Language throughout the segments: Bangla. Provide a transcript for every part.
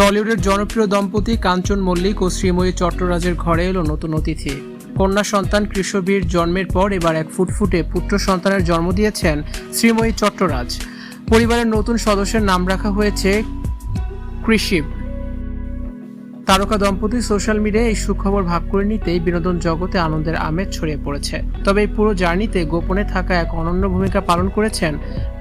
টলিউডের জনপ্রিয় দম্পতি কাঞ্চন মল্লিক ও শ্রীময়ী চট্টরাজের ঘরে এলো নতুন অতিথি। কন্যা সন্তান কৃষবীর জন্মের পর এবার এক ফুটফুটে পুত্র সন্তানের জন্ম দিয়েছেন শ্রীময়ী চট্টরাজ। পরিবারের নতুন সদস্যের নাম রাখা হয়েছে কৃষিব। তারকা দম্পতি সোশ্যাল মিডিয়ায় এই সুখবর ভাগ করে নিতেই বিনোদন জগতে আনন্দের আমেজ ছড়িয়ে পড়েছে। তবে এই পুরো জার্নিতে গোপনে থাকা এক অনন্য ভূমিকা পালন করেছেন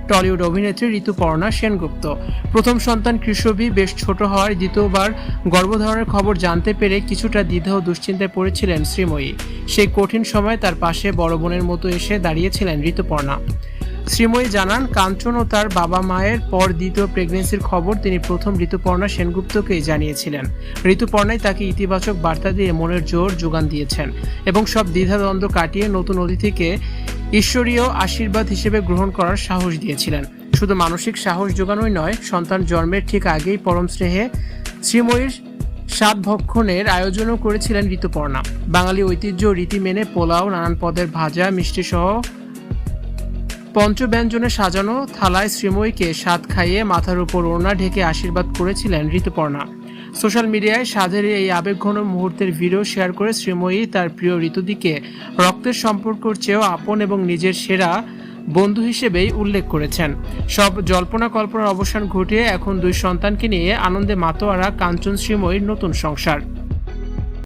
টলিউড অভিনেত্রী ঋতুপর্ণা সেনগুপ্ত। প্রথম সন্তান কৃষবী বেশ ছোট হওয়ার দ্বিতীয়বার গর্ভধারণের খবর জানতে পেরে কিছুটা দ্বিধা ও দুশ্চিন্তায় পড়েছিলেন শ্রীময়ী। সেই কঠিন সময় তার পাশে বড় বোনের মতো এসে দাঁড়িয়েছিলেন ঋতুপর্ণা। শ্রীময়ী জানান, কাঞ্চন ও তার বাবা মায়ের পর দ্বিতীয় প্রেগনেন্সির খবর তিনি প্রথম ঋতুপর্ণা সেনগুপ্তকেই জানিয়েছিলেন। ঋতুপর্ণাই তাকে ইতিবাচক বার্তা দিয়ে মনের জোর যোগান দিয়েছেন এবং সব দ্বিধাদ্বন্দ্ব কাটিয়ে নতুন অতিথিকে ঈশ্বরীয় আশীর্বাদ হিসেবে গ্রহণ করার সাহস দিয়েছিলেন। শুধু মানসিক সাহস যোগানোই নয়, সন্তান জন্মের ঠিক আগেই পরম স্নেহে শ্রীময়ীর স্বাদ ভক্ষণের আয়োজনও করেছিলেন ঋতুপর্ণা। বাঙালি ঐতিহ্য রীতি মেনে পোলাও, নানান পদের ভাজা, মিষ্টি সহ পঞ্চব্যঞ্জনে সাজানো থালায় শ্রীময়ীকে স্বাদ খাইয়ে মাথার উপর ওড়না ঢেকে আশীর্বাদ করেছিলেন ঋতুপর্ণা। সোশ্যাল মিডিয়ায় স্বাদের এই আবেগঘন মুহূর্তের ভিডিও শেয়ার করে শ্রীময়ী তার প্রিয় ঋতুদিকে রক্তের সম্পর্কের চেয়েও আপন এবং নিজের সেরা বন্ধু হিসেবেই উল্লেখ করেছেন। সব জল্পনা কল্পনার অবসান ঘটিয়ে এখন দুই সন্তানকে নিয়ে আনন্দে মাতোয়ারা কাঞ্চন শ্রীময়ীর নতুন সংসার।